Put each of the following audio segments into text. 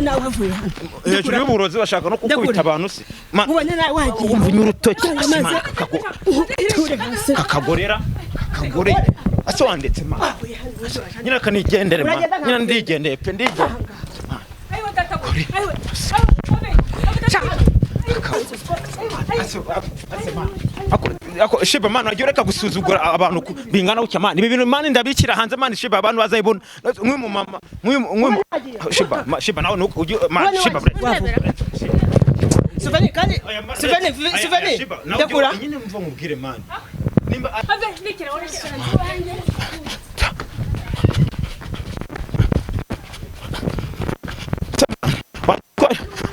nawe havuye hano hejuru y'uburozi bashaka no kukubita abantu se ubone nawe wagiye umva urutoki kakagorera ase wandetse ma nyina kanigendere ma nyina ndigendeye pe ndigendeye ayo tata ayo ako Sheebah man wagiye ureka gusuzugura abantu bingana ucya man ibi bintu man ndabikira hanze man Sheebah abantu bazayibona umwe mu mama umwe Sheebah nawe man Sheebah Souvenir kandi Souvenir ndakura nyine mva mubwire man nimba ave nikira urashaka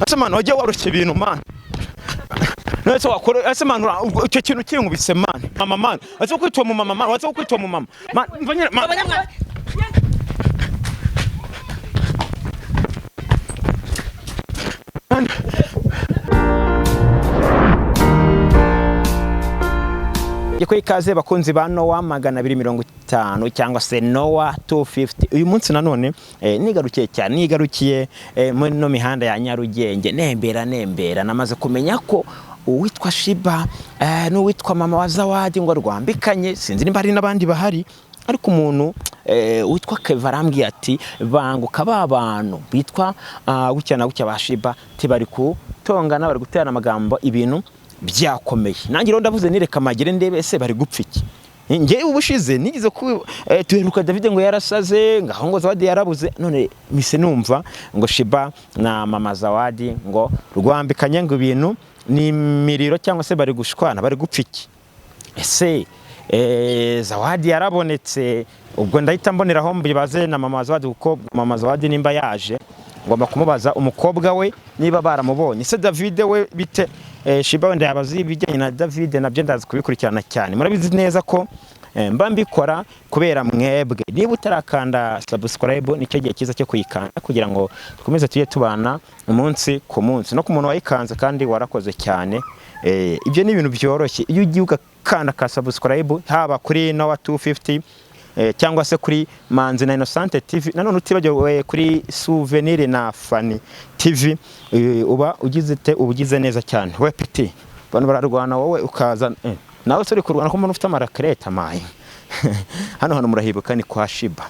ase man wagiye warushye ibintu man nese wakora ase man icyo kintu kinkubise man mama man ase kwitwa mu mama man ase kwitwa mu mama man mvanye Yeko ikaze bakunzi ba Noah 250 cyangwa se Noah 250 uyu munsi nanone nigarukiye muri no mihanda ya Nyarugenge nembera namaze kumenya ko uwitwa Sheebah n'uwitwa mama wa Zawadi ngo rwambikanye sinzi nimba hari nabandi bahari ariko umuntu witwa Kevarambye ati banguka babantu bitwa gucyana ba Sheebah tibari kutongana bari guterana amagambo ibintu byakomeye nanjye rero ndavuze nireka magere ndebe ese bari gupfiki nge ubushize nigize ku tuheruka David ngo yarasaze ngaho ngo Zawadi yarabuze none mise numva ngo Sheebah na mama Zawadi ngo rwambikanye ngo ibintu ni miriro cyangwa se bari gushwana bari gupfiki ese Zawadi yarabonetse ubwo ndahita mboneraho mbibaze na mama Zawadi uko mama Zawadi nimba yaje ngomba kumubaza umukobwa we niba baramubonye se David we bite Sheebah wenda yabazi ibijyanye na David nabyo ndazi kubikurikirana cyane murabizi neza ko mba mbikora kubera mwebwe niba utarakanda subscribe nicyo gihe cyiza cyo kuyikanda kugira ngo dukomeze tujye tubana umunsi ku munsi no ku muntu wayikanze kandi warakoze cyane ibyo ni ibintu byoroshye iyo ugiye ugakanda ka subscribe haba kuri Noah 250 cyangwa se kuri Manzi na Innocent TV nanone utibagiwe kuri Souvenir na Fani TV uba ugize neza cyane we piti bantu bararwana wowe ukaza nawe suri kurwana ko umuntu ufite amarakreta mayi hano murahibuka ni kwa Sheebah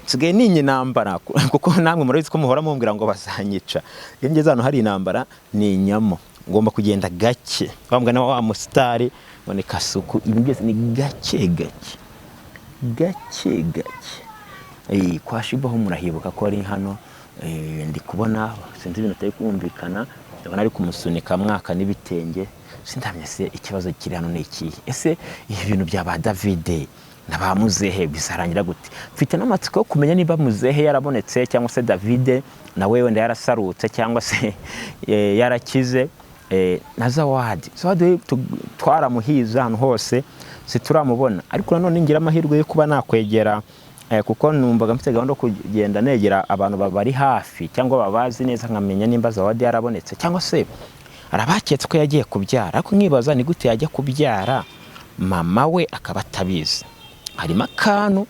nsigaye ninyi nambara kuko namwe murabizi ko muhora mumbwira ngo bazanyica iyo ngeze hano hari intambara ni nyamo ngomba kugenda gake bambwa na wa mustari ngo kasuku ibi byose ni gake kwa Sheebah ho murahibuka ko ari hano ndi kubona sinzi ibintu tari kumvikana ndabona ari kumusunika mwaka n'ibitenge sindamye se ikibazo kiri hano n'iki ese ibintu bya ba David na ba Muzehe bisarangira gute mfite n'amatsiko yo kumenya niba Muzehe yarabonetse cyangwa se David na wewe wenda yarasarutse cyangwa se yarakize na Zawadi twaramuhiza hano hose situramubona ariko nanone ngira amahirwe yo kuba nakwegera kuko numvaga mfite gahunda kugenda negera abantu bari hafi cyangwa babazi neza nkamenya nimba Zawadi yarabonetse cyangwa se arabaketse ko yagiye kubyara ariko nkibaza ni gute yajya kubyara mama we akaba atabizi harimo akantu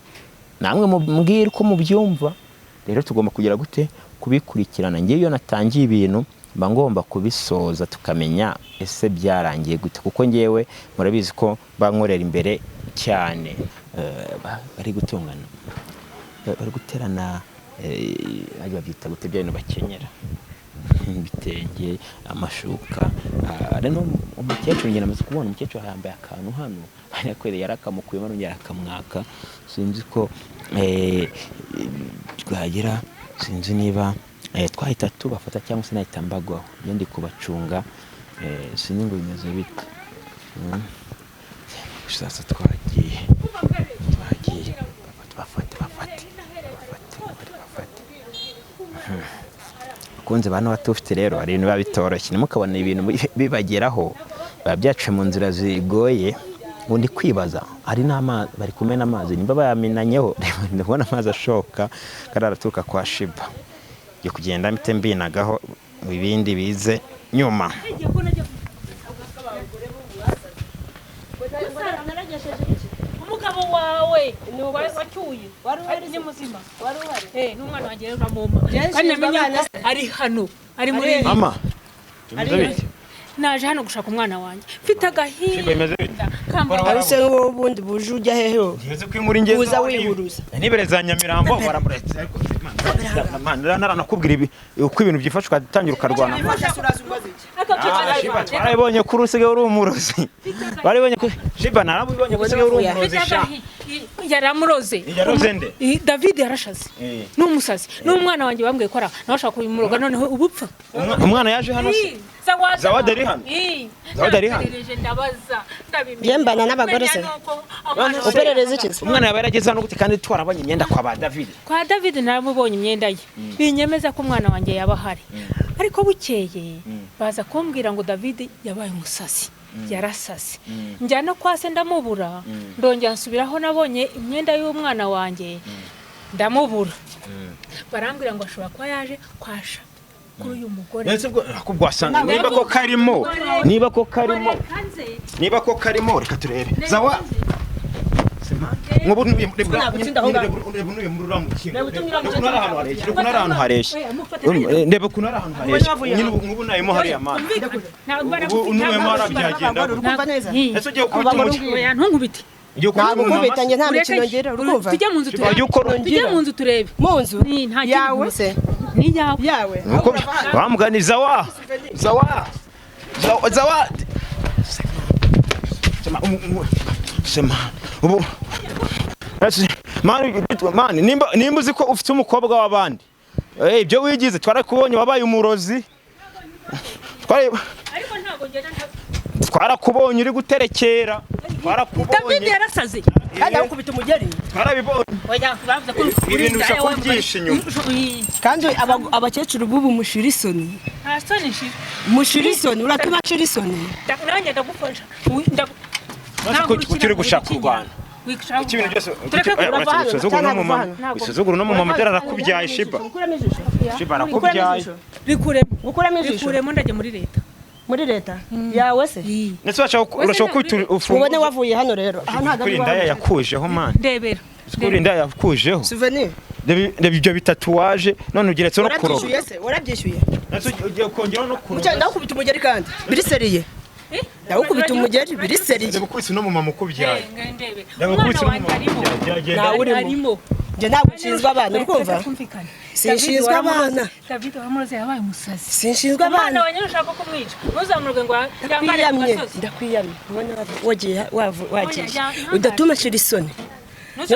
namwe mbwira ko mubyumva rero tugomba kugira gute kubikurikirana ngiye iyo natangiye ibintu mba ngomba kubisoza tukamenya ese byarangiye gute kuko ngewe murabizi ko bankorera imbere cyane bari gutungana bari guterana ajya byita gute bya bintu bakenyera bitenge amashuka reno umukecuru ngena amaze kubona umukecuru yambaye akantu hano yakwere yarakamukuyemo nongera akamwaka sinzi ko twagira sinzi niba twahita tubafata cyangwa se nahita mbagwaho iyo ndi kubacunga sinzi ngo bimeze bite sasa twagiye bafate kunze bana batufite rero ari ibintu babitoroshye nimukabona ibintu bibageraho babyace mu nzira zigoye undi kwibaza ari n'amazi bari kumena amazi nimba bayamenanyeho ndabona amazi ashoka kararatuka kwa Sheebah yo kugenda mite mbinagaho ibindi bize nyuma umugabo umugabo wawe wacyuye wari ni muzima n'umwana wanjye rero uramuma kandi namenye ari hano ari muri mama naje hano gushaka umwana wanjye mfite agahinda aruse n'ubundi buje ujya hehe ngeze kwinkura ingeze uza wihuruza nibereza Nyamirambo baramuretse ariko man naranakubwira ibi uko ibintu byifashwe ukatangira ukarwana barabonye ko urusigaye uri umurozi barabonye ko Sheebah narabonye ko urusigaye uri umurozi yaramuroze nde David yarashaze n'umusazi n'umwana wanjye bambwiye ko nashaka kubimuroga noneho ubupfa umwana yaje hano Zawadi ari hano Zawadi ari hano yembana n'abagore se uperereza iki umwana yaba yarageze hano gute kandi twarabonye imyenda kwa David naramubonye imyenda ye binyemeza ko umwana wanjye yaba hari ariko bukeye baza kumbwira ngo David yabaye umusazi yarasase njyana kwa se ndamubura ndongera nsubiraho nabonye imyenda y'umwana wanjye ndamubura barambwira ngo ashobora kuba yaje kwasha kuri uyu mugore nese bwo akubwasanga niba ko karimo reka turebe zawa ngubu nuye muri ahantu hareshye ndebe kunara ahantu hareshye nyine ngubu nayimo hari amana ubu nuye mara byagenda urumva neza ese ugiye kubita ntunkubite nakubitanye nta mikino ngera urumva tujye mu nzu turebe mu nzu yawe ni yawe nuko bamuganiza zawa sema ubu mani nimba uzi ko ufite umukobwa w'abandi ibyo wigize twarakubonye wabaye umurozi ariko ntago ngenda twarakubonye uri guterekera David yarasaze kandi akubita umugeri twarabibonye ibintu bishaka kubyisha inyuma kandi abakecuru bubu mushirisoni mushirisoni uratuma shirisoni nanjye ndagufasha kutiri gushaka kurwana ikibintu byose usuzugura no mu mama arakubyaye Sheebah arakubyaye bikuremo ndajya muri leta yawe se nese urashaka kwitura ubone wavuye hano rero kuri ndaya yakujeho man ndebera kuri ndaya yakujeho Souvenir ibyo bitatu waje none ugeretse no kuroba warabyishyuye nese ugiye kongera no kuroba ndakubita umugeri kandi biriseriye ndakubita umugeri biriseriye ndakubita no mu mama ukubyaye ndakubita no mu mama arimo nje ntabwo nshinzwe abana urumva sinshinzwe abana David wamuroze yabaye umusazi sinshinzwe abana umwana wanjye ushaka kumwica ntuzamurwe ngo ndakwiyamye wagiye udatuma shirisoni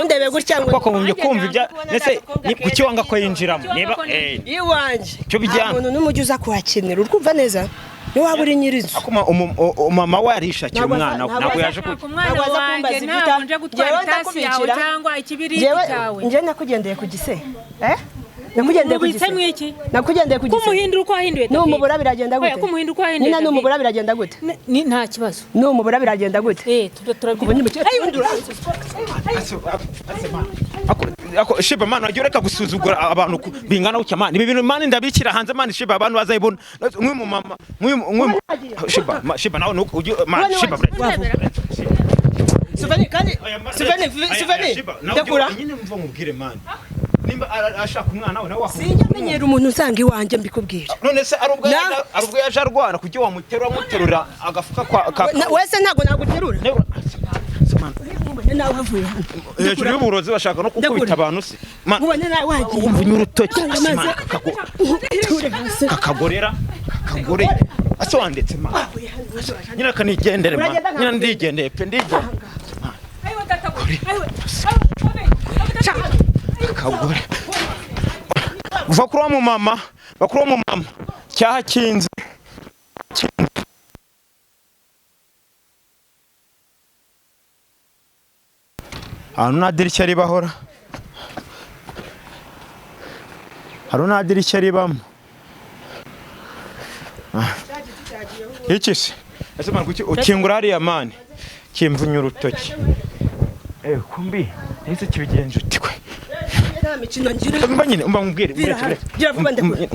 ndebe gutya ngo koko ngiye kumva ibya nese kuki wanga ko yinjiramo niba iwanje cyo bijyana umuntu n'umujyi uza kuhakenera urumva neza ni waba uri nyirizo akuma mama we arishakiye umwana ntabwo yaje umwana wanjye ntabwo nje gutwara itasi yawe cyangwa ikibiriti cyawe nje nakugendeye ku gise nakugendeye ku gise nakugendeye ku gise kumuhindura uko ahinduye n'umubura biragenda gute kumuhindura uko ahinduye nina n'umubura biragenda gute nta kibazo n'umubura biragenda gute turabibona Sheebah man wagiye ureka gusuzugura abantu bingana gutya man ibi bintu man ndabikira hanze man Sheebah abantu bazayibona nk'uyu mu mama nk'uyu Sheebah nawe man Sheebah Souvenir ndakura nyine mva mubwire man nimba ashaka umwana we nawe sinjamenyera umuntu usanga iwanje mbikubwira none se arubwo yaje arwana kujya wamuterura agafuka kwa wese ntago naguterura nawe havuye hano hejuru y'uburozi bashaka no kukubita abantu se ubone nawe wagiye umva urutoki kakagorera ase wandetse ma nyina kanigendere ma nyina ndigendeye pe ndigendeye kakagore bakuru mu mama cyaha kinze hano nadirishya ribahora hano nadirishya ribamo iki se ese man kuki ukingura hariya mani kimvunya urutoki kumbi ese kibigenje uti kwe nta mikino ngira mba nyine umba mubwire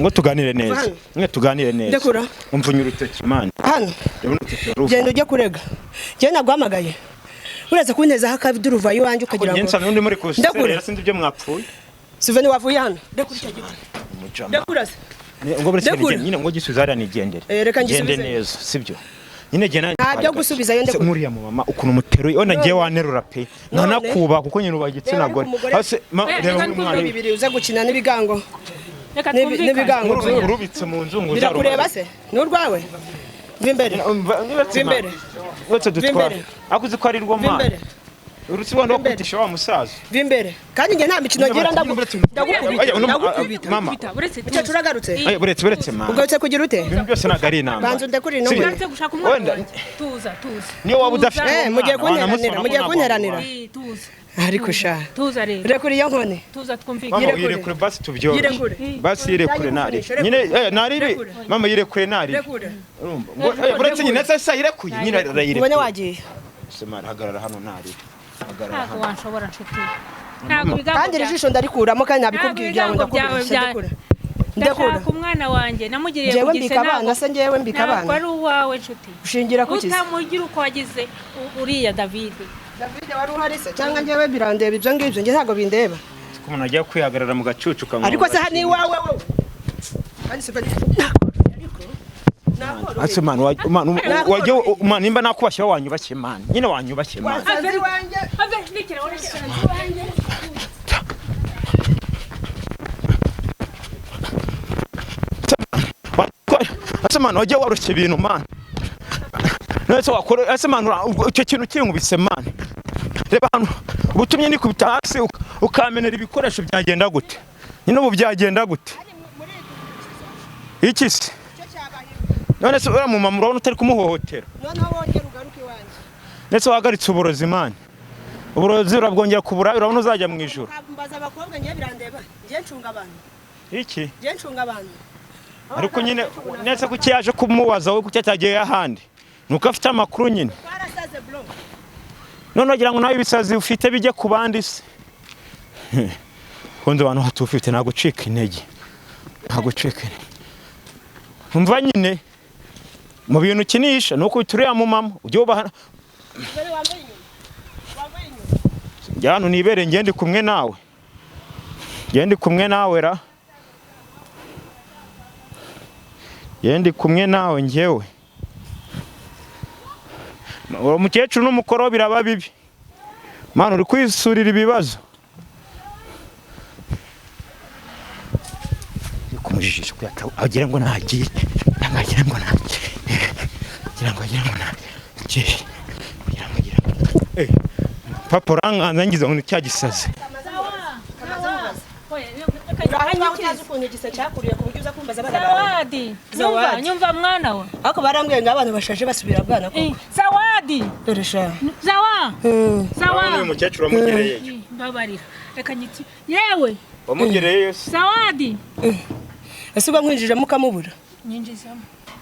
ngo tuganire neza ndakura umvunya urutoki mani hano genda ujye kurega je naguhamagaye uraza kunteza hakabiduruva iwanjye ukagira ngo nyensa nundi muri kuserera sindi byo mwapfuye Souvenir wavuye hano ndekura icyo giti ndekura se ngo buri kintu nyine ngo gisubiza hariya nigendere gende neza sibyo nyine gena ntabyo gusubiza yende nkuriya mu mama ukuntu muteruye ona ngiye wanerura pe ntanakuba kuko nyine ubagitsina gore hase reba umwana bibiri uze gukina n'ibigango n'ibigango urubitse mu nzu ngo birakureba se n'urwawe vimbere wetse dutwara akuzi ko ari rwo mama urusi wanda wakutisha wa musaza vimbere kandi nge nta mikino gira ndagukubita mama icyo turagarutse buretse mama ugarutse kugira ute ibintu byose nagari inama banzu ndekuri no ugarutse gushaka umwana tuza niyo waba udafite mugiye kunteranira tuza ariko sha tuza rero rekuri iyo nkone tuza twumvikire mama yirekure basi tubyore basi yirekure nari nyine nari mama yirekure nari urumva buretse nyine sasa yirekuye nyine arayirekure ubone wagiye semara hagarara hano nari ntabwo wanshobora nshuti ntabwo bigango kandi ijisho ndarikura kandi nabikubwira ngo ndakura umwana wanjye namugiriye kugise abana se ngewe mbika abana ntabwo ari uwawe nshuti ushingira ku kisi utamugira uko wagize uriya David wari uhari se cyangwa ngewe birandeba ibyo ngibyo nge ntabwo bindeba ko umuntu agiye kwihagarara mu gacucu kamwe ariko se hani iwawe wowe kandi se ase man wajye man nimba nakubashye wanyubashye man nyine wanyubashye man ave nikira wanjye ase man wajye warushye ibintu man nese wakora ase man icyo kintu kinkubise man reba hano ubutumye ni kubita hasi ukamenera ibikoresho byagenda gute nyine ubu byagenda gute iki se none se ura mu mama urabona utari kumuhohotera noneho wongera ugaruke iwanjye ndetse wagaritse uburozi mani uburozi urabwongera kubura urabona uzajya mu ijuru mbaza abakobwa ngiye birandeba ngiye ncunga abantu iki ngiye ncunga abantu ariko nyine nese kuki yaje kumubaza wowe kuki atagiye ahandi nuko afite amakuru nyine twarasaze bro none wagira ngo nawe ibisazi ufite bijye ku bandi se kunze abantu hatufite nta gucika intege nta gucika umva nyine mu bintu ukinisha nuko bituriya mu mama ujye ubaha hano nibere ngende kumwe nawe ra ngende kumwe nawe njyewe umukecuru n'umukoro biraba bibi mana uri kwisurira ibibazo kumujijisha kuyata agira ngo nagiye agira ngo papa uranganza ngize ngo cyagisaze Zawadi nyumva mwana we ako barambwiye ngo abantu bashaje basubira bwana ko Zawadi dore sha zawa uyu mukecuru wamugereye mbabarira reka nyiti yewe wamugereye Zawadi ese ubwo nkwinjije mukamubura nyinjizamo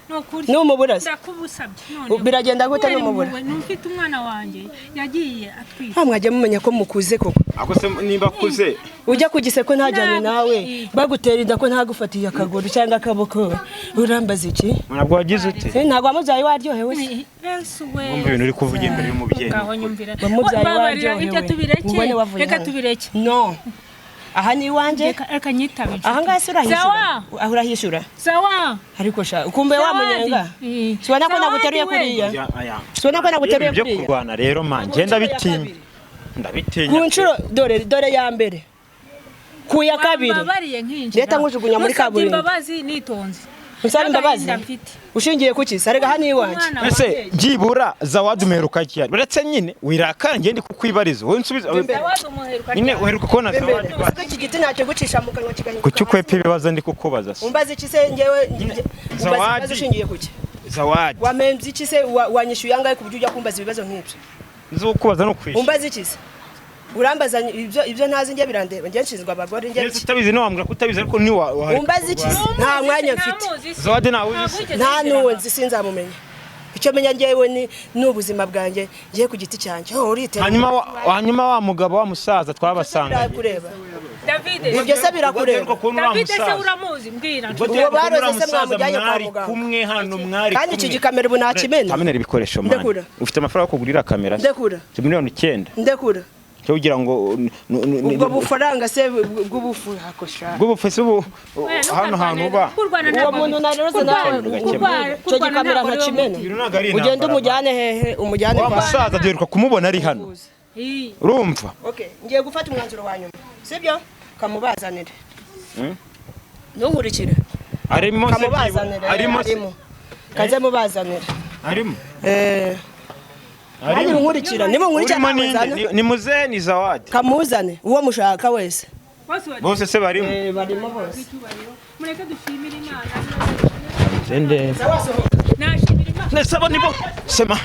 nokuri n'umubura ndakubusabye none biragenda gute n'umubura numfite umwana wanjye yagiye atwite mwajye mumenya ko mukuze koko ako se nimba kuze ujya kugise ko ntajyanye nawe bagutera inda ko ntagufatiye akaguru cyangwa akaboko urambaza iki ntabwo wagize ute ntabwo wamubyaye waryohewe se Yesu we umva ibintu uri kuvuga imbere y'umubyeyi ngaho nyumvira wamubyaye waryohewe reka tubireke no aha ni iwanjye reka nyitabije aha ngaha se urahishura aho urahishura sawa ariko sha ukumbe wamunyenga sibona ko naguteruye kuriya sibona ko naguteruye kuriya byo kurwana rero man genda bitinya ndabitinya ku nshuro dore ya mbere ku ya kabiri leta ngujugunya muri kaburimbo imbabazi nitonze usaba imbabazi ushingiye kuki sarega hano iwanjye ese byibura Zawadi umeheruka cyane uretse nyine wirakara ngende kukwibariza wowe nsubiza nyine uheruka kubona Zawadi iki giti ntacyo gucisha mu kanwa kigahinduka kuki ukwepa ibibazo ndi kukubaza se umbaza iki se ngewe Zawadi ushingiye kuki Zawadi wamembye iki se wanyishyuye angahe ku buryo ujya kumbaza ibibazo nk'ibyo nzi kukubaza no kwishyura umbaza iki se urambaza ibyo ntazi nge birandeba nge nshinzwe abagore nge utabizi no wambwira kutabizi ariko ni umbaza iki nta mwanya mfite Zawadi nawe uzi nta nuwe nzi sinzamumenya icyo menya ngewe ni ubuzima bwanjye ngiye ku giti cyanjye uritera hanyuma wa mugabo wa musaza twabasanga David ibyo se birakureba David se uramuzi mbwira uwo baroze se mwamujyanye kwa muganga kumwe hano mwari kandi iki gikamera ubu nakimena kamenera ibikoresho mwana ufite amafaranga yo kugurira kamera ndekura miliyoni 9 ndekura cyo kugira ngo ubwo bufaranga se bw'ubufu hakosha bw'ubufu se hano hantu ba uwo muntu naroze nawe cyo gikamera nkakimena ugenda umujyane hehe umujyane kwa musaza duheruka kumubona ari hano urumva okay ngiye gufata umwanzuro wa nyuma sibyo kamubazanire ntunkurikire arimo arimo kaze mubazanire arimo Ari nkurikira ni muze ni zawadi kamuzane uwo mushaka wese bose se barimo barimo bose mureke dushimira Imana zende nashimira Imana nesabo nibo sema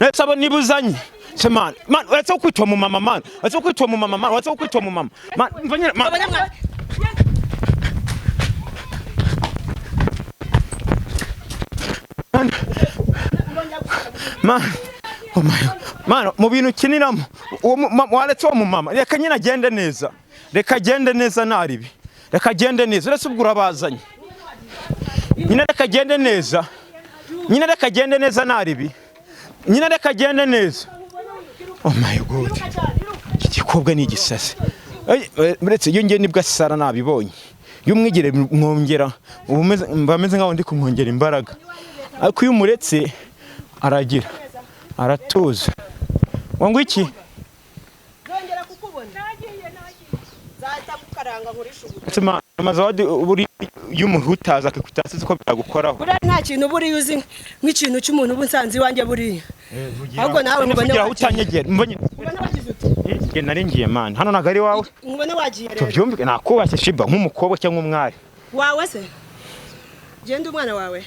nesabo nibuzanye sema man watse kwitwa mu mama man watse kwitwa mu mama man watse kwitwa mu mama man mvanye man oh my man mu bintu kiniramo waretse wo mu mama reka nyina agende neza reka agende neza naribi reka agende neza uretse ubwo urabazanye nyina reka agende neza nyina reka agende neza naribi nyina reka agende neza oh my god iki gikobwa ni igisase uretse iyo ngiye nibwo asara nabibonye iyo umwigire mwongera bameze nkaho ndi kumwongera imbaraga ariko iyo umuretse aragira aratuza wangu iki zongera kukubona zahita gukaranga nkurisha ubuto amazawadi buri y'umuhutaza akikutasize ko biragukoraho buri nta kintu buri uzi nk'ikintu cy'umuntu ubunsanzi wanjye buri ahubwo nawe mubone utanyegera mbonye nge naringiye man hano nagari wawe mubone wagiye rero tubyumvike nakubashye Sheebah nk'umukobwa cyangwa umwari wawe se genda umwana wawe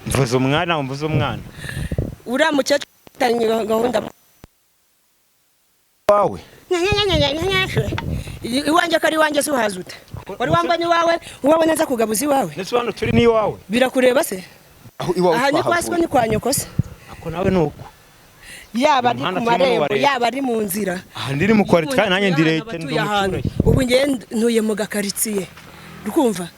mvuze umwana mvuze umwana uramukecuru tanye gahunda wawe iwanjye kari wanjye se uhazuta wari wambanye wawe uwawe neza kugabuza iwawe nese hano turi ni wawe birakureba se iwawe aha ni kwasiko ni kwa nyoko se ako nawe nuko yaba ari ku marembo yaba ari mu nzira ndiri mu kwari kandi nanjye ndirete ndumuture ubu ngiye ntuye mu gakaritsiye rukumva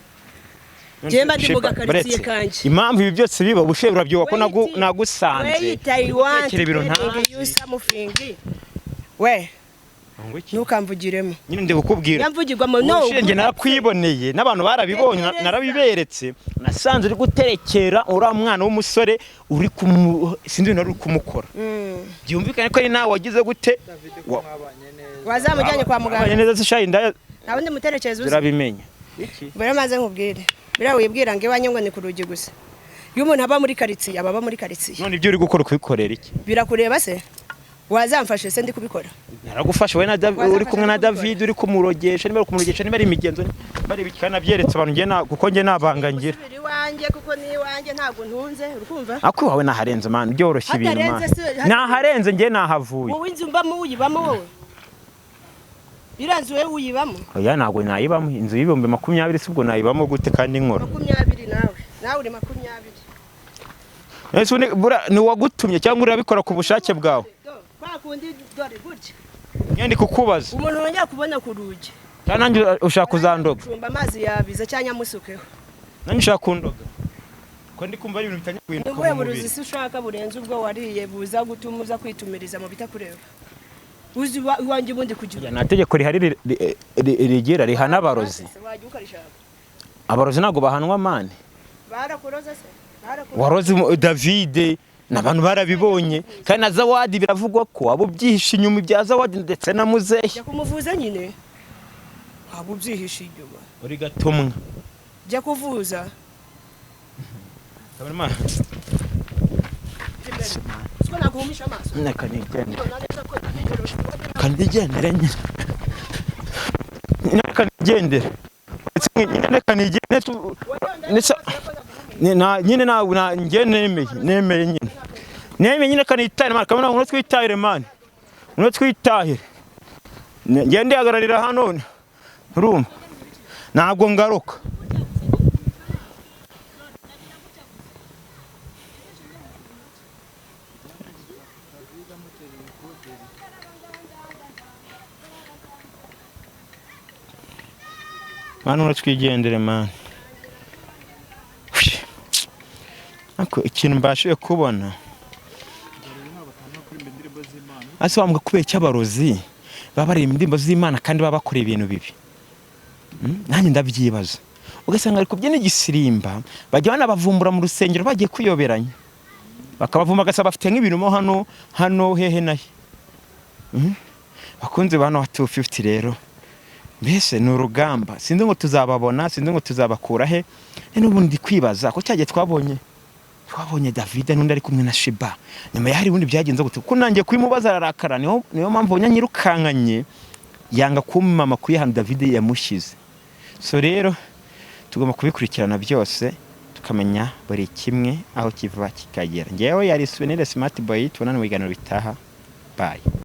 Jemba ndi mu gakaritsiye kanje impamvu ibi byose biba bushebura byo ko nagusanze kire biro yusa mufingi we nukamvugiremo nyine ndi gukubwira yamvugirwamo no nge narakwiboneye n'abantu barabibonye narabiberetse nasanze uri guterekera uri umwana w'umusore uri sindi nari kumukora byumvikane ko ari nawe wagize gute wazamujyanye kwa muganga neza sishayi ndaya nabundi muterekeza urabimenya iki baramaze nkubwire birawe yibwira ngo iwanyu ngo ni ku rugi gusa iyo umuntu aba muri karitsiye aba muri karitsiye none ibyo uri gukora ukikorera iki birakureba se wazamfashe se ndi kubikora naragufasha we na uri kumwe na David uri kumurogesha niba kumurogesha niba ari imigenzo bari bikana byeretse abantu nge kuko nge nabangangira biri wanje kuko ni wanje ntago ntunze urukumva ako wawe naharenze man byoroshye ibintu man naharenze nge nahavuye wowe inzu mbamo uyibamo wowe biranze wowe uyibamo oya ntago nayibamo inzu y'ibihumbi 20 sibwo nayibamo gute kandi nkora 20 nawe uri 20 ese ni wagutumye cyangwa urabikora ku bushake bwawe bakundi dore gutya nyandi kukubaza umuntu wongera kubona ku rugi nanjye ushaka kuzandoga cumba amazi yabiza cyanya musukeho nanjye ushaka kundoga ko ndi kumva ari ibintu bitanye kwintu ko buruzi se ushaka burenze ubwo wariye buza gutumuza kwitumiriza mu bitakureba uzi wanjye ubundi kugira nategeko rihari rigira rihana abarozi abarozi nago bahanwa mane barakuroza se warozi David nabantu barabibonye kandi na zawadi biravugwa ko abo byihisha inyuma bya zawadi ndetse na muzehe jya kumuvuza nyine abo byihisha inyuma uri gatumwa jya kuvuza kabana siko nakumisha amaso kandigendere nyine nyine nawe nge nemeye nyine kanitahire man kabona uno twitahire man uno twitahire nge ndihagararira hano urumva ntabwo ngaruka Manu uratwigendere man. Ako ikintu mbashiye kubona. Ase wambwa kubera cy'abarozi babari indirimbo z'Imana kandi baba bakora ibintu bibi. Nanjye ndabyibaza. Ugasanga ari kubyina igisirimba bajya banabavumbura mu rusengero bagiye kuyoberanya. Bakabavuma gasaba bafite nk'ibintu mo hano hehe nahe. Bakunze bano wa 250 rero. Mbese ni urugamba. Sinzi ngo tuzababona, sinzi ngo tuzabakura he. N'ubundi kwibaza ko cyagiye twabonye David n'undi ari kumwe na Sheebah. Nyuma ya hari ubundi byagenze gute kuko nangiye kwimubaza ararakara niyo mpamvu nyanyirukankanye yanga kumama kuyahana David yamushize. So rero tugomba kubikurikirana byose tukamenya buri kimwe aho kiva kikagera. Ngewe yari Souvenir smart boy tubonana mu biganiro bitaha. Bye.